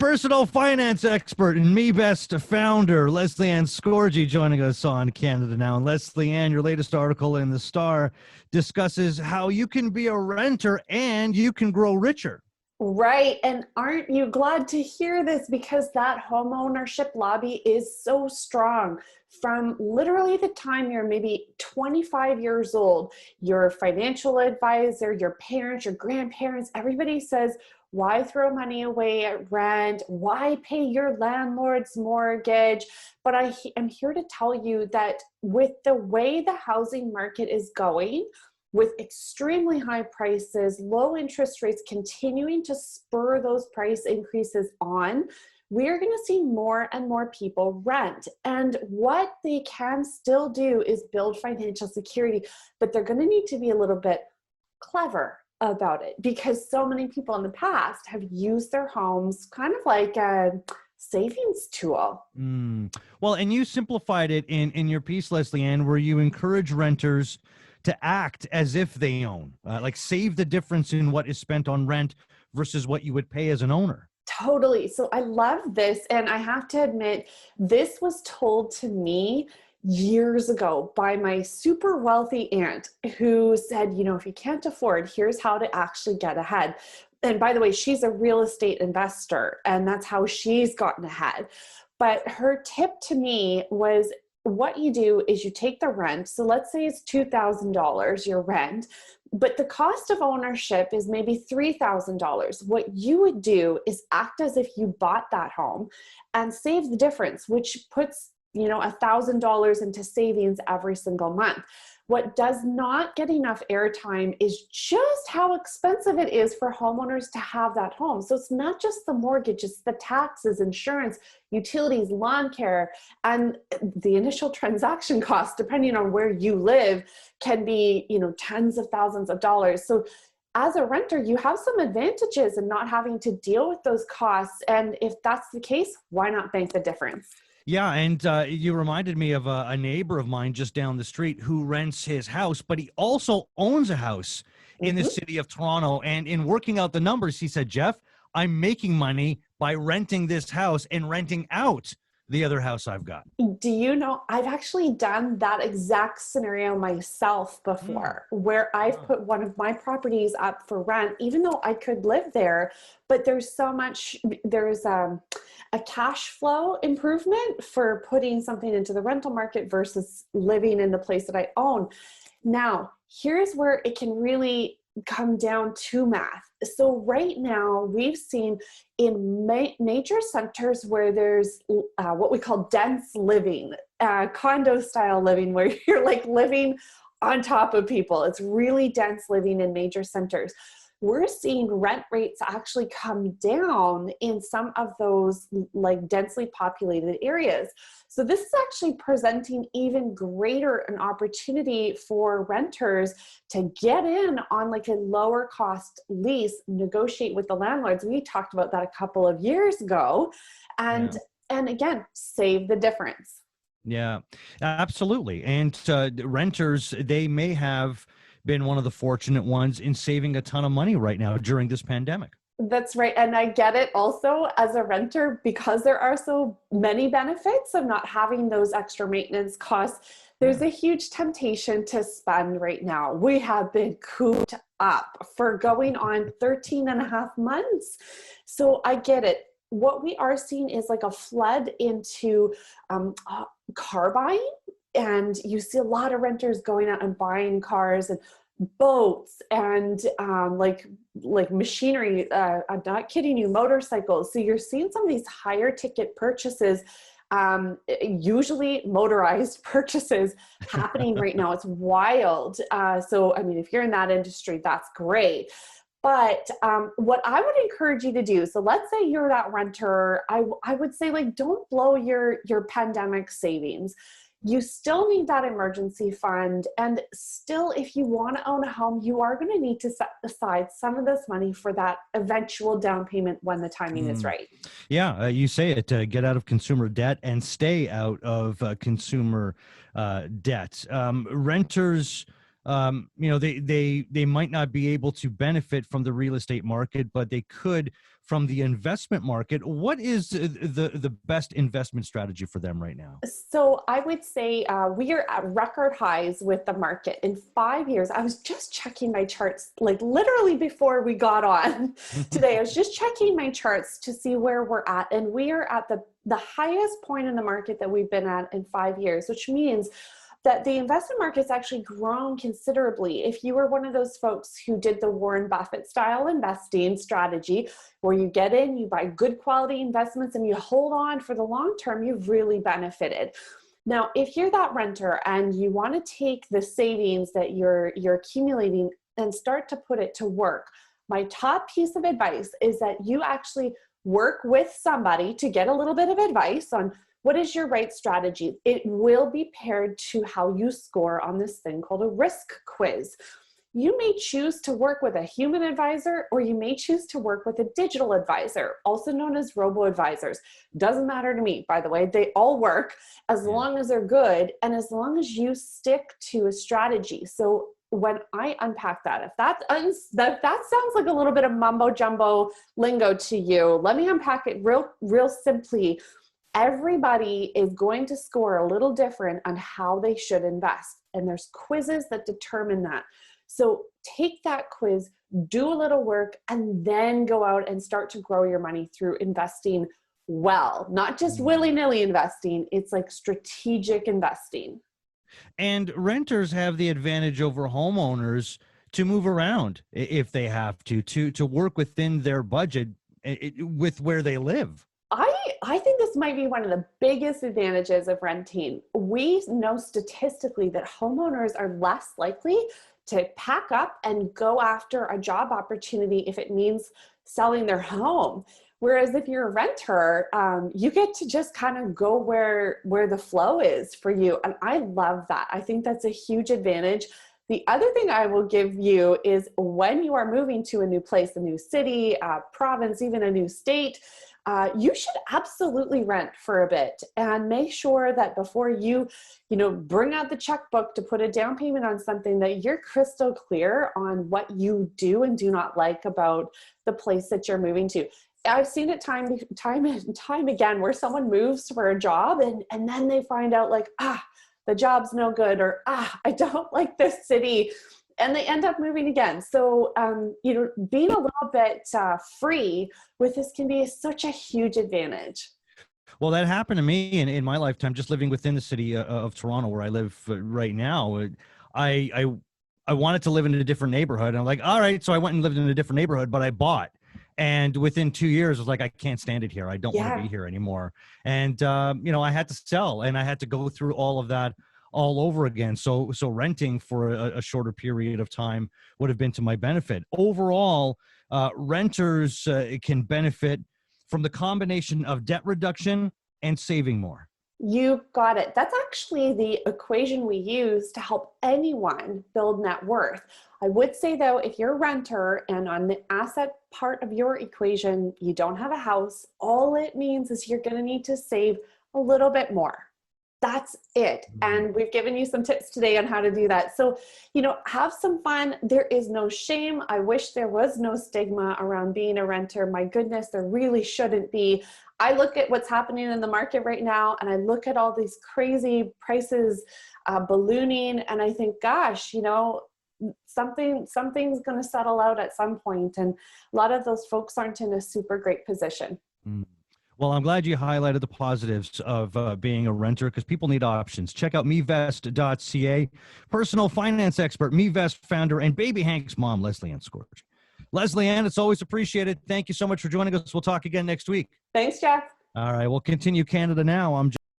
Personal finance expert and Me Best founder, Lesley-Anne Scorgi, joining us on Canada Now. And Lesley-Anne, your latest article in The Star discusses how you can be a renter and you can grow richer. Right. And aren't you glad to hear this? Because that home ownership lobby is so strong. From literally the time you're maybe 25 years old, your financial advisor, your parents, your grandparents, everybody says, why throw money away at rent? Why pay your landlord's mortgage? But I am here to tell you that with the way the housing market is going, with extremely high prices, low interest rates continuing to spur those price increases on, we are going to see more and more people rent. And what they can still do is build financial security, but they're going to need to be a little bit clever about it, because so many people in the past have used their homes kind of like a savings tool. Well, and you simplified it in your piece, Lesley-Anne, where you encourage renters to act as if they own, like save the difference in what is spent on rent versus what you would pay as an owner. Totally. So I love this. And I have to admit, this was told to me years ago by my super wealthy aunt who said, you know, if you can't afford, here's how to actually get ahead. And by the way, she's a real estate investor, and that's how she's gotten ahead. But her tip to me was, what you do is you take the rent. So let's say it's $2,000, your rent, but the cost of ownership is maybe $3,000. What you would do is act as if you bought that home and save the difference, which puts, you know, $1,000 into savings every single month. What does not get enough airtime is just how expensive it is for homeowners to have that home. So it's not just the mortgage, it's the taxes, insurance, utilities, lawn care, and the initial transaction cost, depending on where you live, can be, you know, tens of thousands of dollars. So as a renter, you have some advantages in not having to deal with those costs. And if that's the case, why not bank the difference? Yeah, and you reminded me of a neighbor of mine just down the street who rents his house, but he also owns a house in the city of Toronto. And in working out the numbers, he said, Jeff, I'm making money by renting this house and renting out the other house I've got. Do you know, I've actually done that exact scenario myself before, where I've put one of my properties up for rent, even though I could live there, but there's a cash flow improvement for putting something into the rental market versus living in the place that I own. Now, here's where it can really come down to math. So right now we've seen in major centers where there's what we call dense living, condo style living, where you're like living on top of people. It's really dense living in major centers. We're seeing rent rates actually come down in some of those like densely populated areas. So this is actually presenting even greater an opportunity for renters to get in on like a lower cost lease, negotiate with the landlords. We talked about that a couple of years ago, and again, save the difference. Yeah, absolutely. And renters, they may have been one of the fortunate ones in saving a ton of money right now during this pandemic. That's right. And I get it also as a renter, because there are so many benefits of not having those extra maintenance costs. There's a huge temptation to spend right now. We have been cooped up for going on 13 and a half months. So I get it. What we are seeing is like a flood into car buying. And you see a lot of renters going out and buying cars and boats and like machinery. I'm not kidding you, motorcycles. So you're seeing some of these higher ticket purchases, usually motorized purchases happening right now. It's wild. So, I mean, if you're in that industry, that's great. But what I would encourage you to do, so let's say you're that renter, I would say, like, don't blow your pandemic savings. You still need that emergency fund. And still, if you want to own a home, you are going to need to set aside some of this money for that eventual down payment when the timing is right. Yeah, you say it, get out of consumer debt and stay out of consumer debt. Renters they might not be able to benefit from the real estate market, but they could from the investment market. What is the best investment strategy for them right now? So I would say we are at record highs with the market. In 5 years, I was just checking my charts, like literally before we got on today. I was just checking my charts to see where we're at. And we are at the highest point in the market that we've been at in 5 years, which means that the investment market's actually grown considerably. If you were one of those folks who did the Warren Buffett style investing strategy, where you get in, you buy good quality investments, and you hold on for the long term, you've really benefited. Now, if you're that renter and you want to take the savings that you're accumulating and start to put it to work, my top piece of advice is that you actually work with somebody to get a little bit of advice on what is your right strategy. It will be paired to how you score on this thing called a risk quiz. You may choose to work with a human advisor, or you may choose to work with a digital advisor, also known as robo-advisors. Doesn't matter to me, by the way. They all work as long as they're good and as long as you stick to a strategy. So when I unpack that, if that sounds like a little bit of mumbo jumbo lingo to you, let me unpack it real simply. Everybody is going to score a little different on how they should invest. And there's quizzes that determine that. So take that quiz, do a little work, and then go out and start to grow your money through investing well, not just willy-nilly investing. It's like strategic investing. And renters have the advantage over homeowners to move around if they have to work within their budget with where they live. I think this might be one of the biggest advantages of renting. We know statistically that homeowners are less likely to pack up and go after a job opportunity if it means selling their home. Whereas if you're a renter, you get to just kind of go where the flow is for you. And I love that. I think that's a huge advantage. The other thing I will give you is when you are moving to a new place, a new city, a province, even a new state, you should absolutely rent for a bit and make sure that before you bring out the checkbook to put a down payment on something, that you're crystal clear on what you do and do not like about the place that you're moving to. I've seen it time and time again where someone moves for a job and then they find out like, the job's no good, or I don't like this city, and they end up moving again. So, being a little bit free with this can be such a huge advantage. Well, that happened to me in my lifetime, just living within the city of Toronto, where I live right now. I wanted to live in a different neighborhood. And I'm like, all right. So I went and lived in a different neighborhood, but I bought. And within 2 years, I was like, I can't stand it here. I don't want to be here anymore. And, I had to sell, and I had to go through all of that all over again. So renting for a shorter period of time would have been to my benefit. Overall, renters can benefit from the combination of debt reduction and saving more. You got it. That's actually the equation we use to help anyone build net worth. I would say though, if you're a renter and on the asset part of your equation, you don't have a house, all it means is you're going to need to save a little bit more. That's it. And we've given you some tips today on how to do that. So, have some fun. There is no shame. I wish there was no stigma around being a renter. My goodness, there really shouldn't be. I look at what's happening in the market right now, and I look at all these crazy prices ballooning, and I think, gosh, something's going to settle out at some point. And a lot of those folks aren't in a super great position. Well, I'm glad you highlighted the positives of being a renter, because people need options. Check out mevest.ca. Personal finance expert, Mevest founder, and Baby Hank's mom, Lesley-Anne. Lesley-Anne, it's always appreciated. Thank you so much for joining us. We'll talk again next week. Thanks, Jeff. All right, we'll continue Canada Now. I'm